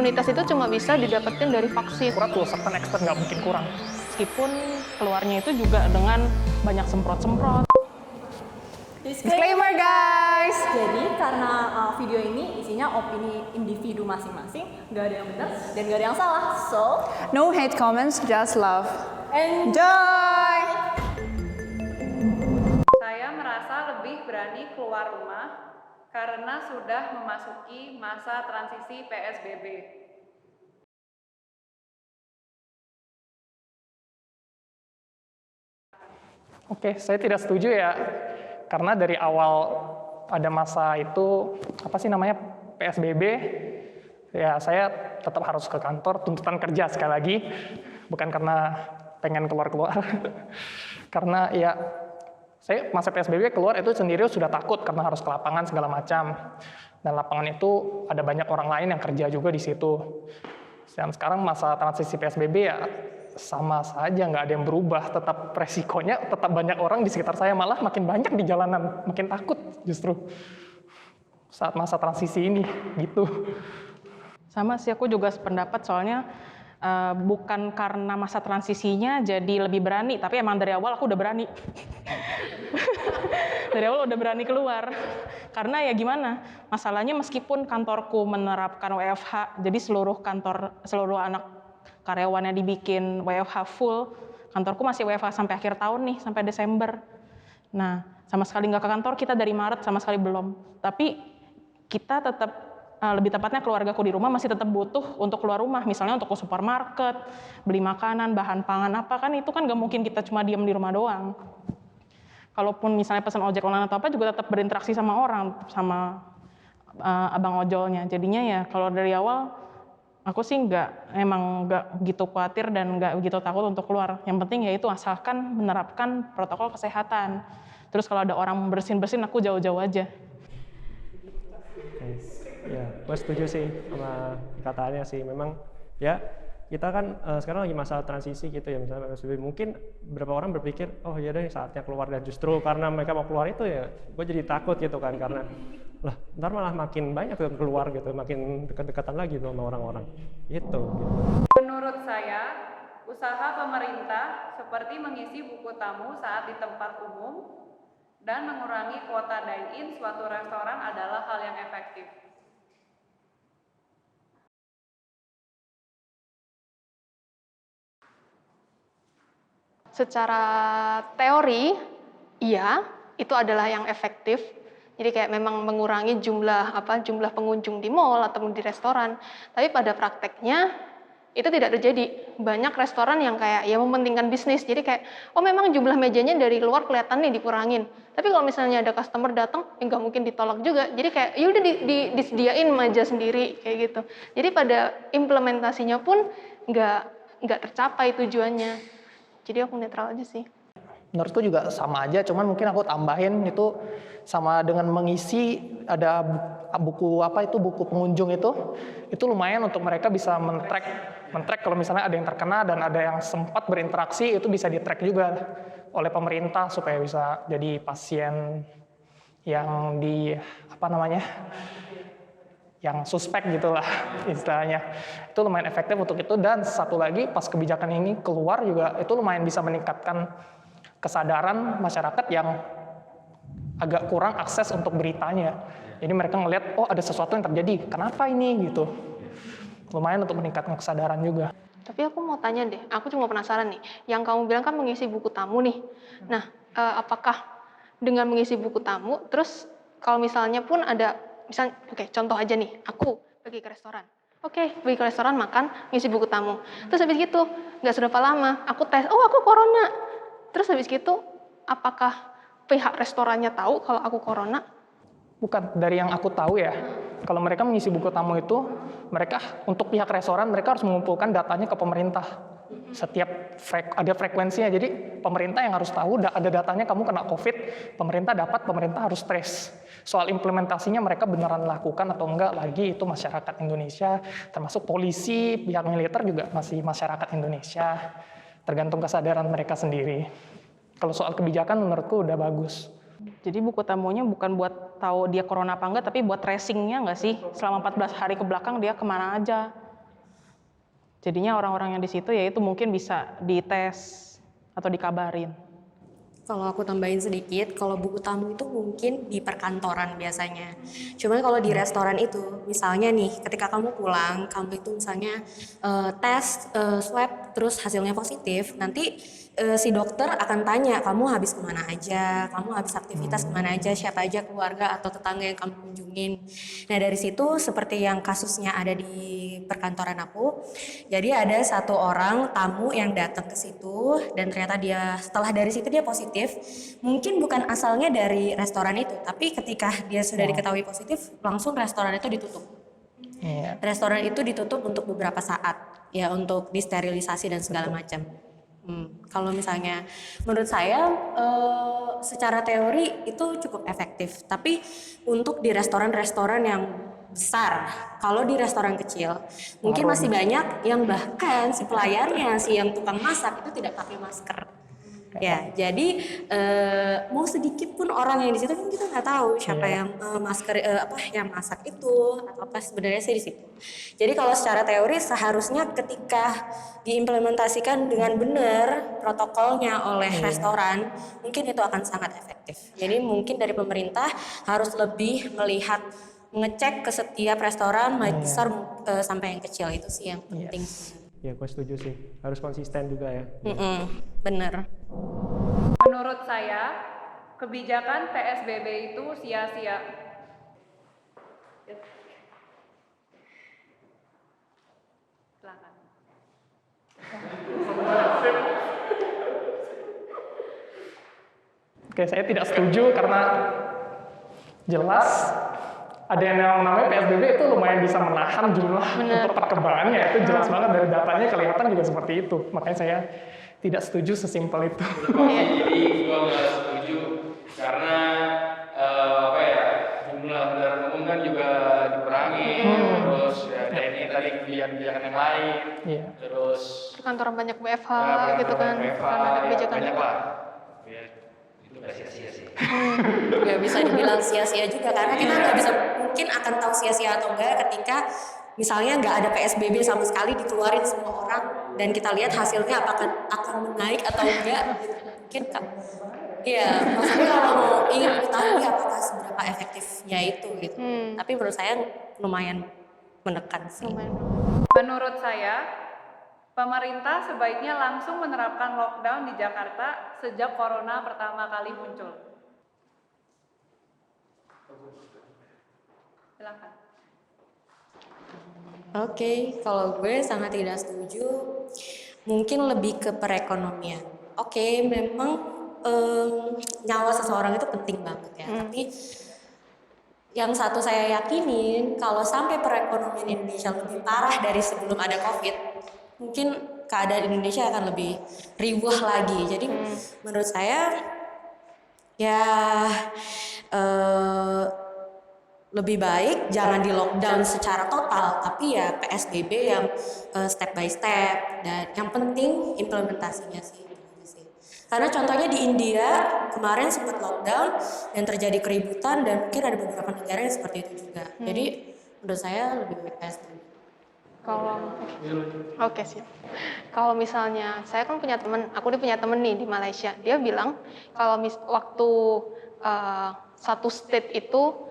imunitas itu cuma bisa didapetin dari vaksin. Akurat tuh, certain extent nggak mungkin kurang. Meskipun keluarnya itu juga dengan banyak semprot-semprot. Disclaimer guys! Jadi karena video ini isinya opini individu masing-masing, nggak ada yang benar dan nggak ada yang salah. So, No hate comments, just love. enjoy! Saya merasa lebih berani keluar rumah karena sudah memasuki masa transisi PSBB. Oke, saya tidak setuju ya. Karena dari awal pada masa itu, PSBB, ya saya tetap harus ke kantor, tuntutan kerja sekali lagi. Bukan karena pengen keluar-keluar. Karena ya, saya masa PSBB keluar itu sendiri sudah takut karena harus ke lapangan segala macam. Dan lapangan itu ada banyak orang lain yang kerja juga di situ. Dan sekarang masa transisi PSBB ya sama saja, nggak ada yang berubah. Tetap resikonya, tetap banyak orang di sekitar saya, malah makin banyak di jalanan. Makin takut justru saat masa transisi ini, gitu. Sama sih, aku juga sependapat soalnya bukan karena masa transisinya jadi lebih berani, tapi emang dari awal aku udah berani. Dari awal udah berani keluar. Karena ya gimana, masalahnya meskipun kantorku menerapkan WFH, jadi seluruh anak karyawannya dibikin WFH full, kantorku masih WFH sampai akhir tahun nih, sampai Desember. Nah, sama sekali nggak ke kantor, kita dari Maret sama sekali belum. Tapi kita tetap, lebih tepatnya keluargaku di rumah masih tetap butuh untuk keluar rumah. Misalnya untuk ke supermarket, beli makanan, bahan pangan apa, kan itu kan nggak mungkin kita cuma diam di rumah doang. Kalaupun misalnya pesan ojek online atau apa, juga tetap berinteraksi sama orang, sama abang ojolnya. Jadinya ya kalau dari awal, aku sih emang nggak gitu khawatir dan nggak gitu takut untuk keluar. Yang penting ya itu asalkan menerapkan protokol kesehatan. Terus kalau ada orang bersin-bersin, aku jauh-jauh aja. Ya, gue setuju sih sama kataannya sih. Memang ya kita kan sekarang lagi masa transisi gitu ya, misalnya PSBB. Mungkin beberapa orang berpikir, oh ya udah saatnya keluar, dan justru karena mereka mau keluar itu ya gue jadi takut gitu kan, karena lah ntar malah makin banyak yang keluar gitu, makin dekat-dekatan lagi tuh sama orang-orang gitu. Menurut saya, usaha pemerintah seperti mengisi buku tamu saat di tempat umum dan mengurangi kuota dine-in suatu restoran adalah hal yang efektif. Secara teori, iya, itu adalah yang efektif. Jadi kayak memang mengurangi jumlah pengunjung di mall atau di restoran. Tapi pada prakteknya itu tidak terjadi. Banyak restoran yang kayak ya mementingkan bisnis. Jadi kayak oh memang jumlah mejanya dari luar kelihatan nih dikurangin. Tapi kalau misalnya ada customer datang, ya nggak mungkin ditolak juga. Jadi kayak ya udah disediain meja sendiri kayak gitu. Jadi pada implementasinya pun nggak tercapai tujuannya. Jadi aku netral aja sih. Menurutku juga sama aja, cuman mungkin aku tambahin itu sama dengan mengisi ada buku pengunjung itu lumayan untuk mereka bisa men-track kalau misalnya ada yang terkena dan ada yang sempat berinteraksi, itu bisa di-track juga oleh pemerintah supaya bisa jadi pasien yang yang suspek gitulah istilahnya. Itu lumayan efektif untuk itu. Dan satu lagi, pas kebijakan ini keluar juga itu lumayan bisa meningkatkan kesadaran masyarakat yang agak kurang akses untuk beritanya. Jadi mereka ngelihat, oh ada sesuatu yang terjadi, kenapa ini gitu. Lumayan untuk meningkatkan kesadaran juga. Tapi aku mau tanya deh, aku cuma penasaran nih. Yang kamu bilang kan mengisi buku tamu nih. Nah, apakah dengan mengisi buku tamu, terus kalau misalnya pun ada contoh aja nih, aku pergi ke restoran. Pergi ke restoran makan, ngisi buku tamu. Terus habis gitu, nggak seberapa lama, aku tes, oh aku corona. Terus habis gitu, apakah pihak restorannya tahu kalau aku corona? Bukan, dari yang aku tahu ya, kalau mereka mengisi buku tamu itu, untuk pihak restoran, mereka harus mengumpulkan datanya ke pemerintah. Setiap ada frekuensinya, jadi pemerintah yang harus tahu, ada datanya kamu kena COVID, pemerintah harus trace. Soal implementasinya mereka beneran lakukan atau enggak lagi, itu masyarakat Indonesia, termasuk polisi, pihak militer juga masih masyarakat Indonesia, tergantung kesadaran mereka sendiri. Kalau soal kebijakan menurutku udah bagus. Jadi buku tamunya bukan buat tahu dia corona apa enggak, tapi buat tracing-nya enggak sih? Selama 14 hari ke belakang dia kemana aja. Jadinya orang-orang yang di situ ya itu mungkin bisa dites atau dikabarin. Kalau aku tambahin sedikit, kalau buku tamu itu mungkin di perkantoran biasanya. Cuman kalau di restoran itu, misalnya nih, ketika kamu pulang, kamu itu misalnya tes, swab, terus hasilnya positif, nanti si dokter akan tanya, kamu habis kemana aja, kamu habis aktivitas kemana aja, siapa aja keluarga atau tetangga yang kamu kunjungin. Nah dari situ, seperti yang kasusnya ada di perkantoran aku, jadi ada satu orang tamu yang datang ke situ, dan ternyata dia setelah dari situ dia positif. Mungkin bukan asalnya dari restoran itu, tapi ketika dia sudah diketahui positif, langsung restoran itu ditutup. Restoran itu ditutup untuk beberapa saat, ya untuk disterilisasi dan segala macam. Kalau misalnya, menurut saya secara teori itu cukup efektif, tapi untuk di restoran-restoran yang besar, kalau di restoran kecil, mungkin masih banyak yang bahkan si pelayannya, si yang tukang masak itu tidak pakai masker. Ya, jadi mau sedikit pun orang yang di situ kan kita nggak tahu siapa yang yang masak itu atau apa sebenarnya sih di situ. Jadi kalau secara teori seharusnya ketika diimplementasikan dengan benar protokolnya oleh restoran, mungkin itu akan sangat efektif. Jadi mungkin dari pemerintah harus lebih melihat ngecek ke setiap restoran baik besar sampai yang kecil, itu sih yang penting. Ya, gue setuju sih. Harus konsisten juga ya. Bener. Menurut saya, kebijakan PSBB itu sia-sia. Silakan. Oke, saya tidak setuju karena jelas ada yang namanya PSBB itu lumayan bisa menahan jumlah untuk perkembangannya. Itu jelas banget dari datanya kelihatan juga seperti itu. Makanya saya tidak setuju sesimpel itu. Jadi gue nggak setuju karena jumlah kendaraan umum kan juga dikurangi, terus ya ini tadi kebijakan yang lain, terus Kantoran banyak WFH gitu kan, karena ada kebijakan banyak lah. Ya, itu nggak sia-sia sih. Nggak bisa dibilang sia-sia juga karena kita nggak bisa mungkin akan tahu sia-sia atau enggak ketika misalnya nggak ada PSBB sama sekali dikeluarin semua orang dan kita lihat hasilnya apakah akan naik atau enggak gitu. Mungkin kan iya, maksudnya kalau mau ingin mengetahui apakah seberapa efektifnya itu gitu. Tapi menurut saya lumayan menekan sih. Menurut saya, pemerintah sebaiknya langsung menerapkan lockdown di Jakarta sejak corona pertama kali muncul. Silakan. Oke, kalau gue sangat tidak setuju. Mungkin lebih ke perekonomian. Oke, memang nyawa seseorang itu penting banget ya. Tapi yang satu saya yakinin, kalau sampai perekonomian Indonesia lebih parah dari sebelum ada COVID, mungkin keadaan Indonesia akan lebih riuh lagi. Jadi menurut saya ya lebih baik jangan di lockdown secara total, tapi ya PSBB yang step by step, dan yang penting implementasinya sih. Karena contohnya di India kemarin sempat lockdown dan terjadi keributan dan mungkin ada beberapa negara yang seperti itu juga. Jadi menurut saya lebih baik PSBB. Kalau misalnya saya kan punya teman, aku punya teman nih di Malaysia, dia bilang kalau waktu satu state itu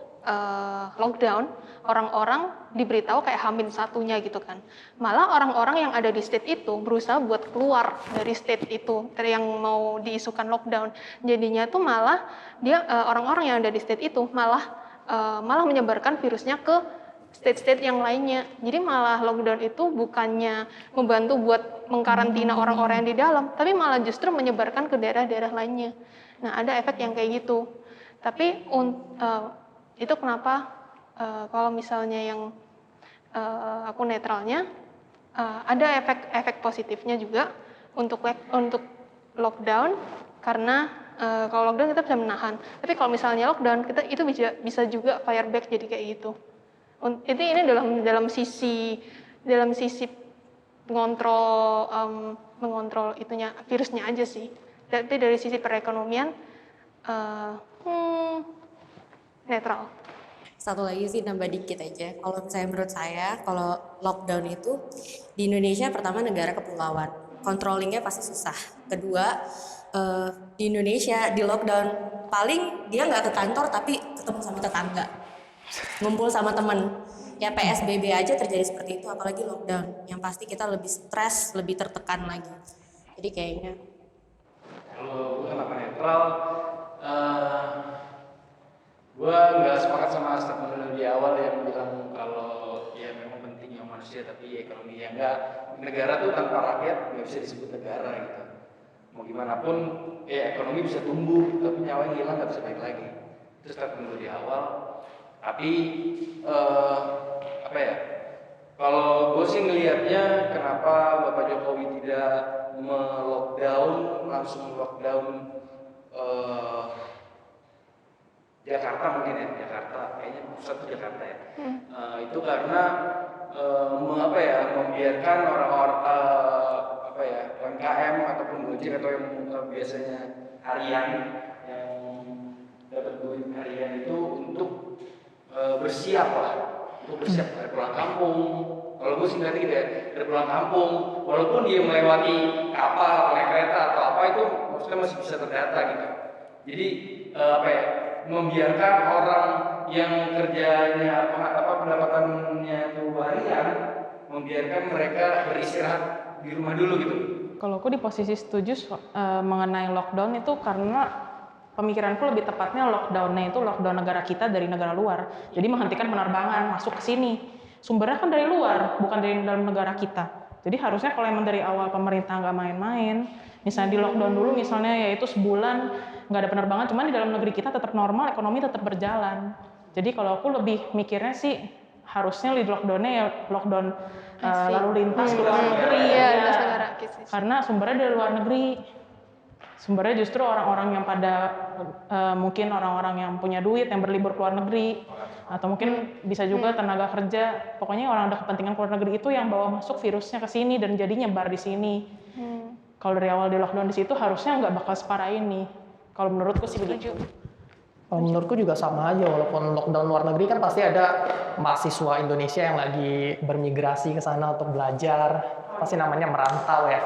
lockdown, orang-orang diberitahu kayak Hamin satunya gitu kan. Malah orang-orang yang ada di state itu berusaha buat keluar dari state itu, dari yang mau diisukan lockdown. Jadinya tuh malah dia orang-orang yang ada di state itu malah menyebarkan virusnya ke state-state yang lainnya. Jadi malah lockdown itu bukannya membantu buat mengkarantina orang-orang yang di dalam, tapi malah justru menyebarkan ke daerah-daerah lainnya. Nah, ada efek yang kayak gitu. Tapi itu kenapa kalau misalnya yang aku netralnya ada efek positifnya juga untuk lockdown, karena kalau lockdown kita bisa menahan. Tapi kalau misalnya lockdown itu bisa juga fire back jadi kayak gitu. Ini dalam sisi mengontrol itunya virusnya aja sih. Tapi dari sisi perekonomian netral. Satu lagi sih nambah dikit aja. Kalau misalnya menurut saya, kalau lockdown itu di Indonesia pertama negara kepulauan, controllingnya pasti susah. Kedua, di Indonesia di lockdown paling dia nggak ke kantor tapi ketemu sama tetangga, ngumpul sama temen. Ya PSBB aja terjadi seperti itu, apalagi lockdown. Yang pasti kita lebih stres, lebih tertekan lagi. Jadi kayaknya. Kalau gue kenapa netral, gue nggak sepakat sama statement di awal yang bilang kalau ya memang pentingnya manusia tapi ekonominya enggak. Negara tuh tanpa rakyat nggak bisa disebut negara gitu. Mau gimana pun ya ekonomi bisa tumbuh tapi nyawa yang hilang nggak bisa balik lagi. Itu statement gue di awal. Tapi apa ya? Kalau gue sih ngelihatnya kenapa Bapak Jokowi tidak langsung lockdown Jakarta mungkin ya, Jakarta kayaknya pusat tuh Jakarta ya. Itu karena membiarkan orang-orang UMKM ataupun Gojek atau yang biasanya harian yang dapat duit harian itu untuk bersiap dari pulang kampung. Kalau gue sih ngerti gitu ya, dari pulang kampung, walaupun dia melewati kapal, naik kereta atau apa itu maksudnya masih bisa terdata gitu. Jadi membiarkan orang yang kerjanya pendapatannya itu harian, membiarkan mereka beristirahat di rumah dulu gitu. Kalau aku di posisi setuju mengenai lockdown itu karena pemikiranku lebih tepatnya lockdown-nya itu lockdown negara kita dari negara luar. Jadi menghentikan penerbangan masuk ke sini. Sumbernya kan dari luar, bukan dari dalam negara kita. Jadi harusnya kalau emang dari awal pemerintah nggak main-main, misalnya di lockdown dulu misalnya yaitu sebulan nggak ada penerbangan, cuman di dalam negeri kita tetap normal, ekonomi tetap berjalan. Jadi kalau aku lebih mikirnya sih harusnya di lockdown-nya ya lockdown lalu lintas ke luar negeri. Karena sumbernya dari luar negeri. Sumbernya justru orang-orang yang pada mungkin orang-orang yang punya duit yang berlibur ke luar negeri atau mungkin bisa juga tenaga kerja, pokoknya orang ada kepentingan ke luar negeri itu yang bawa masuk virusnya ke sini dan jadi nyebar di sini. Kalau dari awal di lockdown di situ harusnya nggak bakal separah ini. Kalau menurutku sih begitu. Kalau menurutku juga sama aja, walaupun lockdown luar negeri kan pasti ada mahasiswa Indonesia yang lagi bermigrasi ke sana untuk belajar, pasti namanya merantau ya.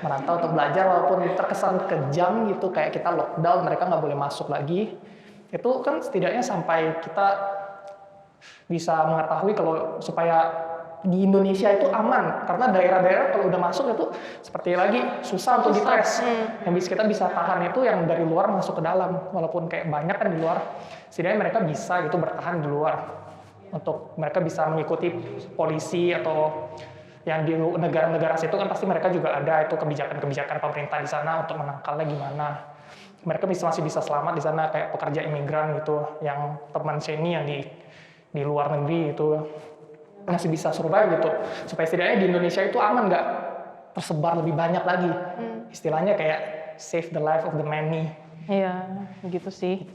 Merantau untuk belajar walaupun terkesan kejam gitu, kayak kita lockdown, mereka nggak boleh masuk lagi. Itu kan setidaknya sampai kita bisa mengetahui kalau supaya di Indonesia itu aman, karena daerah-daerah kalau udah masuk itu seperti lagi susah untuk dites. Yang kita bisa tahan itu yang dari luar masuk ke dalam, walaupun kayak banyak kan di luar, setidaknya mereka bisa gitu bertahan di luar untuk mereka bisa mengikuti polisi atau yang di negara-negara situ kan pasti mereka juga ada itu kebijakan-kebijakan pemerintah di sana untuk menangkalnya gimana. Mereka masih bisa selamat di sana kayak pekerja imigran gitu, yang teman sini yang di luar negeri itu masih bisa survive gitu, supaya setidaknya di Indonesia itu aman, nggak tersebar lebih banyak lagi. Istilahnya kayak save the life of the many. Iya, begitu sih.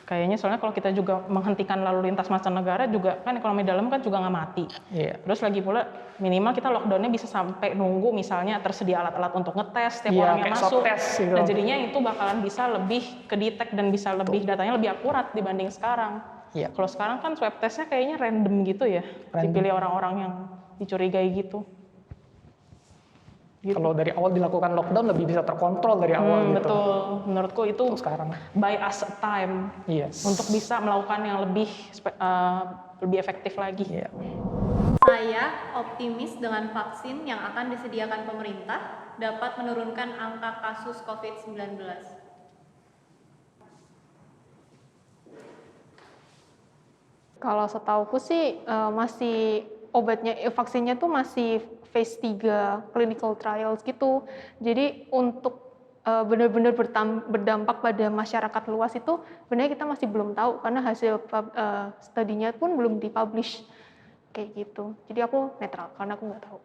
Kayaknya soalnya kalau kita juga menghentikan lalu lintas mancanegara juga kan ekonomi dalam kan juga nggak mati. Terus lagi pula minimal kita lockdownnya bisa sampai nunggu misalnya tersedia alat-alat untuk ngetes setiap orang yang masuk. Gitu. Dan jadinya itu bakalan bisa lebih kedetek dan bisa lebih datanya lebih akurat dibanding sekarang. Kalau sekarang kan swab testnya kayaknya random gitu ya, dipilih orang-orang yang dicurigai gitu. Kalau dari awal dilakukan lockdown lebih bisa terkontrol dari awal gitu. Betul, menurutku itu sekarang buy us a time untuk bisa melakukan yang lebih efektif lagi. Saya optimis dengan vaksin yang akan disediakan pemerintah dapat menurunkan angka kasus COVID-19. Kalau setauku sih masih vaksinnya tuh masih phase 3 clinical trials gitu. Jadi untuk benar-benar berdampak pada masyarakat luas itu sebenarnya kita masih belum tahu karena hasil studinya pun belum dipublish kayak gitu. Jadi aku netral karena aku nggak tahu.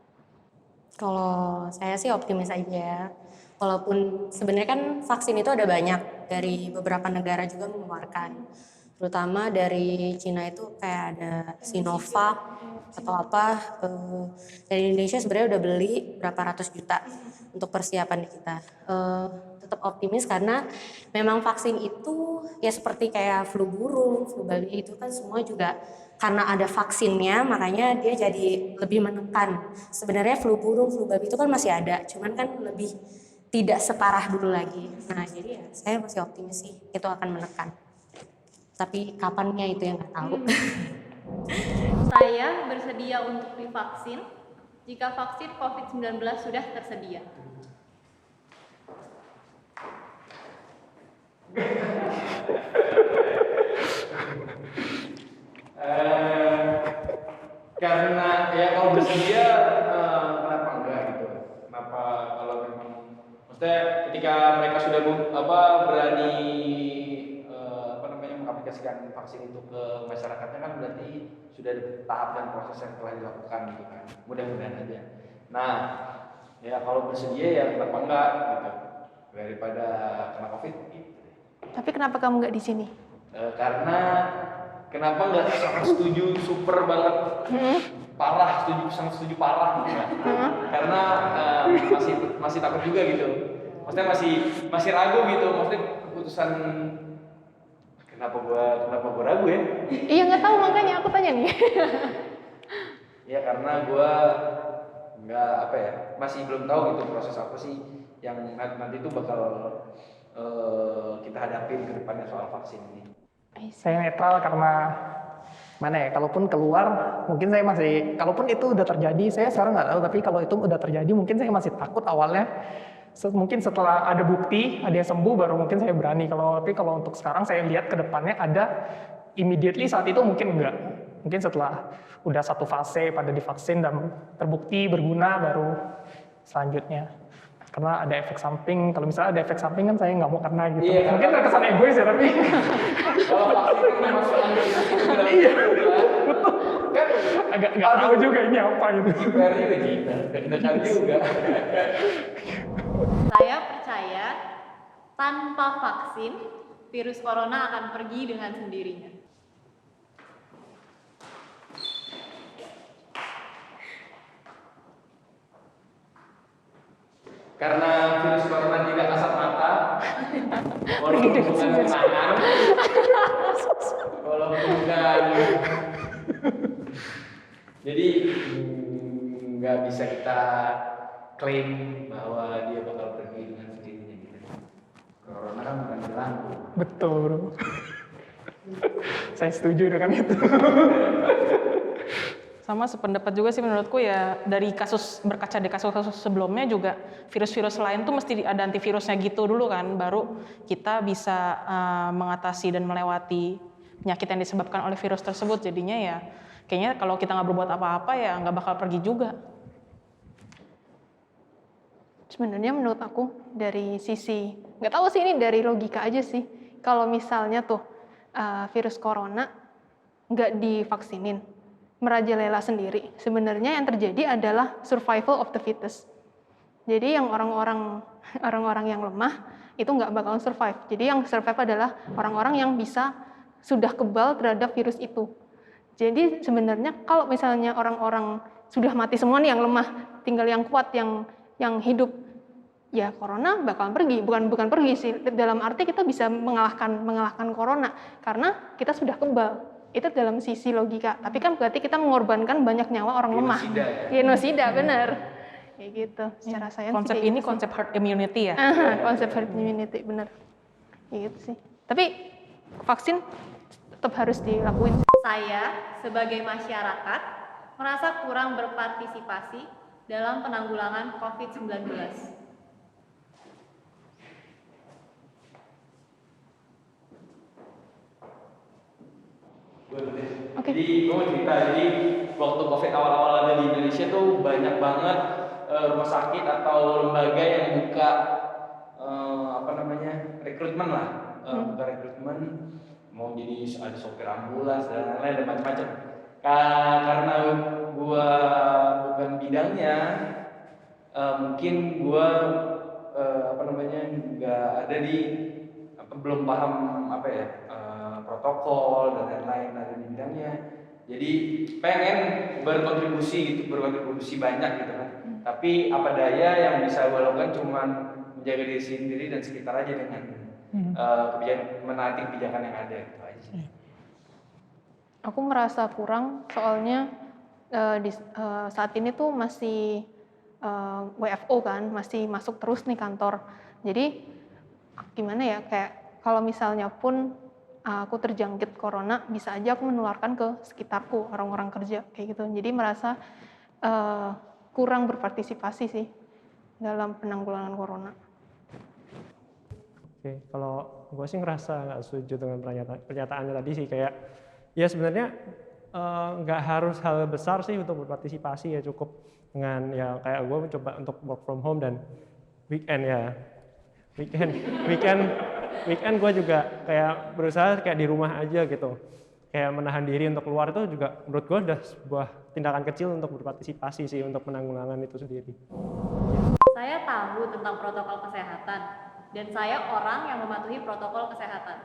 Kalau saya sih optimis aja. Walaupun sebenarnya kan vaksin itu ada banyak dari beberapa negara juga mengeluarkan. Terutama dari Cina itu kayak ada Sinovac atau apa. Dari Indonesia sebenarnya udah beli berapa ratus juta untuk persiapan kita. tetap optimis karena memang vaksin itu ya seperti kayak flu burung, flu babi itu kan semua juga karena ada vaksinnya makanya dia jadi lebih menekan. Sebenarnya flu burung, flu babi itu kan masih ada, cuman kan lebih tidak separah dulu lagi. Nah jadi ya saya masih optimis sih itu akan menekan. Tapi kapannya itu yang nggak tahu. Saya bersedia untuk divaksin jika vaksin COVID-19 sudah tersedia. Karena ya kalau bersedia kenapa enggak gitu? Kenapa kalau memang maksudnya ketika mereka sudah berani mengaplikasikan vaksin itu ke masyarakatnya kan berarti sudah ada tahap dan proses yang telah dilakukan gitu kan. Mudah-mudahan aja. Nah, ya kalau bersedia ya kenapa enggak gitu. Daripada kena Covid gitu. Tapi kenapa kamu nggak di sini? Karena kenapa nggak sangat setuju super banget parah sangat setuju parah gitu kan. Karena masih takut juga gitu, maksudnya masih ragu gitu, maksudnya keputusan kenapa gua ragu ya? Iya nggak tahu makanya aku tanya nih. Ya karena gua nggak masih belum tahu gitu proses apa sih yang nanti itu bakal kita hadapin ke depannya soal vaksin ini. Saya netral karena mana ya, kalaupun keluar mungkin saya masih, kalaupun itu udah terjadi, saya sekarang nggak tahu, tapi kalau itu udah terjadi mungkin saya masih takut awalnya. Mungkin setelah ada bukti, ada yang sembuh baru mungkin saya berani. Tapi kalau untuk sekarang saya lihat ke depannya ada immediately saat itu mungkin enggak. Mungkin setelah udah satu fase pada divaksin dan terbukti berguna baru selanjutnya. Karena ada efek samping, kalau misalnya ada efek samping kan saya nggak mau kena gitu. Iya, mungkin terkesan egois ya, tapi kalau vaksin itu masukkan iya, betul. Kan agak nggak tahu juga ini apa gitu. Jiper juga jiper, deg-degan juga. Saya percaya tanpa vaksin, virus corona akan pergi dengan sendirinya. Karena virus corona tidak kasat mata, walaupun bukan tangan, walaupun bukan, jadi nggak bisa kita klaim bahwa dia bakal pergi dengan sendirinya gitu. Corona kan bukan belangku. Betul bro. Saya setuju dengan itu. Sama sependapat juga sih menurutku ya, dari berkaca dari kasus-kasus sebelumnya juga virus-virus lain tuh mesti ada antivirusnya gitu dulu kan, baru kita bisa mengatasi dan melewati penyakit yang disebabkan oleh virus tersebut. Jadinya ya kayaknya kalau kita nggak berbuat apa-apa ya nggak bakal pergi juga. Sebenarnya menurut aku dari sisi, nggak tahu sih ini dari logika aja sih. Kalau misalnya tuh virus corona nggak divaksinin, merajalela sendiri, sebenarnya yang terjadi adalah survival of the fittest. Jadi yang orang-orang yang lemah itu nggak bakalan survive. Jadi yang survive adalah orang-orang yang sudah kebal terhadap virus itu. Jadi sebenarnya kalau misalnya orang-orang sudah mati semua nih yang lemah, tinggal yang kuat yang hidup, ya corona bakalan pergi. Bukan pergi sih, dalam arti kita bisa mengalahkan corona karena kita sudah kebal. Itu dalam sisi logika, tapi kan berarti kita mengorbankan banyak nyawa orang lemah. Genosida, benar. Kayak gitu. Secara sains Konsep ini gitu. Konsep herd immunity ya? Konsep herd immunity, benar. Kayak gitu sih. Tapi vaksin tetap harus dilakuin. Saya sebagai masyarakat merasa kurang berpartisipasi dalam penanggulangan COVID-19. Okay. Jadi gue mau cerita, jadi waktu COVID awal-awal ada di Indonesia tuh banyak banget rumah sakit atau lembaga yang buka rekrutmen lah, buka rekrutmen mau jadi ada sopir ambulans dan lain-lain dan macam-macam. Karena gue bukan bidangnya, mungkin gue nggak ada di belum paham protokol dan lain-lain ada di bidangnya. Jadi pengen berkontribusi banyak gitu kan. Tapi apa daya yang bisa gue lakukan cuman menjaga diri sendiri dan sekitar aja dengan menaati kebijakan yang ada itu aja sih. Aku merasa kurang soalnya saat ini tuh masih WFO kan, masih masuk terus nih kantor. Jadi gimana ya, kayak kalau misalnya pun aku terjangkit corona, bisa aja aku menularkan ke sekitarku, orang-orang kerja kayak gitu. Jadi merasa kurang berpartisipasi sih dalam penanggulangan corona. Oke, kalau gue sih ngerasa nggak setuju dengan pernyataannya tadi sih, kayak ya sebenarnya nggak harus hal besar sih untuk berpartisipasi, ya cukup dengan ya kayak gue mencoba untuk work from home dan weekend gue juga kayak berusaha kayak di rumah aja gitu, kayak menahan diri untuk keluar itu juga menurut gue udah sebuah tindakan kecil untuk berpartisipasi sih untuk penanggulangan itu sendiri. Saya tahu tentang protokol kesehatan dan saya orang yang mematuhi protokol kesehatan.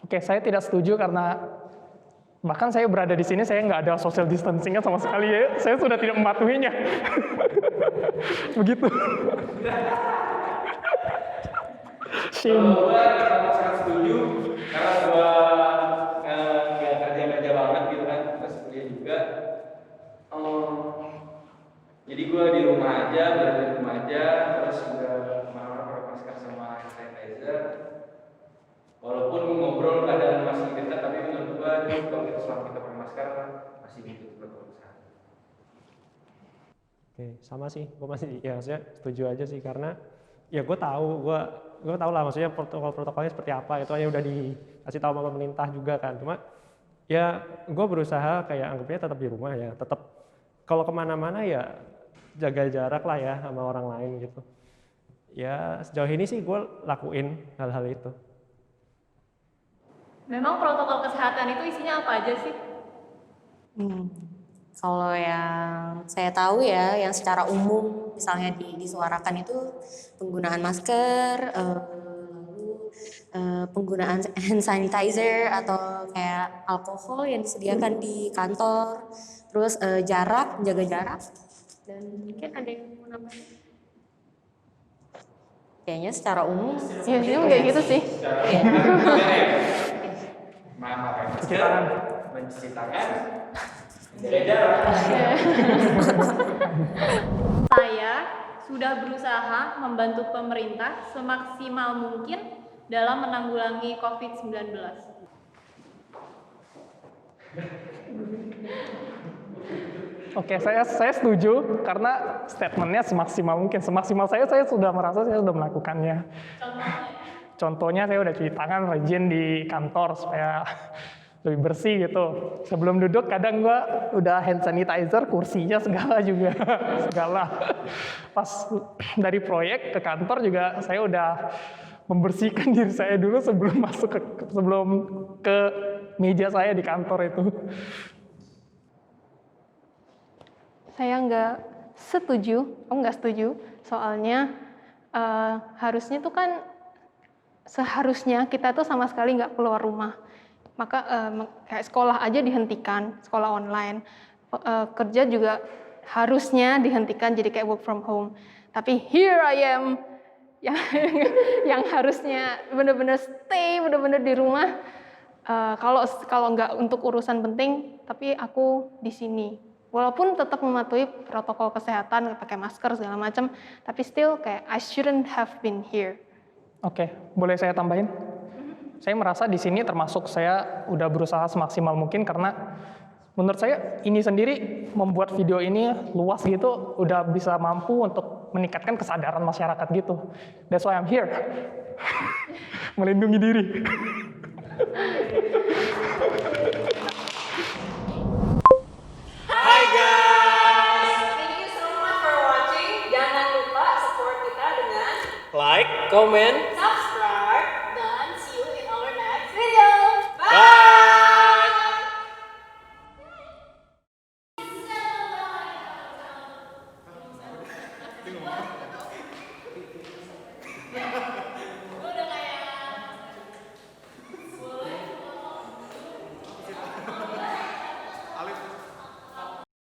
Oke, saya tidak setuju karena bahkan saya berada di sini, saya nggak ada social distancing-nya sama sekali ya. Saya sudah tidak mematuhinya. Begitu. Kalau gue sangat setuju karena gue nggak kerja banget gitu kan, terus kuliah juga. Jadi gue di rumah aja, belajar di rumah aja, terus juga kemana-mana pakai masker sama hand sanitizer. Walaupun ngobrol keadaan masih dekat, tapi menurut gue kalau kita selama kita pakai masker masih gitu protokol kesehatan. Oke, sama sih, gue masih ya maksudnya setuju aja sih, karena ya gue tahu lah maksudnya protokolnya seperti apa, itu hanya udah dikasih tahu sama pemerintah juga kan. Cuma ya gue berusaha kayak anggapnya tetap di rumah ya, tetap kalau kemana-mana ya jaga jarak lah ya sama orang lain gitu. Ya sejauh ini sih gue lakuin hal-hal itu. Memang protokol kesehatan itu isinya apa aja sih? Kalau yang saya tahu ya, yang secara umum misalnya disuarakan itu penggunaan masker, lalu penggunaan hand sanitizer atau kayak alkohol yang disediakan di kantor, terus menjaga jarak, dan mungkin ada yang mau nambahin? Kayaknya secara umum. Iya sih, kayak gitu sih. Mencuci tangan, mencuci tangan, menjaga jarak. Saya sudah berusaha membantu pemerintah semaksimal mungkin dalam menanggulangi COVID-19. Oke, saya setuju karena statementnya semaksimal mungkin. Semaksimal saya sudah merasa saya sudah melakukannya. Contohnya saya udah cuci tangan rajin di kantor supaya lebih bersih gitu. Sebelum duduk kadang gua udah hand sanitizer, kursinya segala juga. Segala. Pas dari proyek ke kantor juga saya udah membersihkan diri saya dulu sebelum sebelum ke meja saya di kantor itu. Saya nggak setuju, soalnya harusnya tuh kan seharusnya kita tuh sama sekali nggak keluar rumah. Maka kayak sekolah aja dihentikan, sekolah online, kerja juga harusnya dihentikan jadi kayak work from home. Tapi here I am yang harusnya benar-benar stay benar-benar di rumah. Kalau nggak untuk urusan penting, tapi aku di sini. Walaupun tetap mematuhi protokol kesehatan, pakai masker segala macam, tapi still kayak I shouldn't have been here. Oke, boleh saya tambahin? Saya merasa di sini termasuk saya udah berusaha semaksimal mungkin karena menurut saya ini sendiri membuat video ini luas gitu udah bisa mampu untuk meningkatkan kesadaran masyarakat gitu. That's why I'm here. Melindungi diri. Hai guys! Thank you so much for watching. Jangan lupa support kita dengan Like, comment, subscribe, dan see you in our next video. Bye!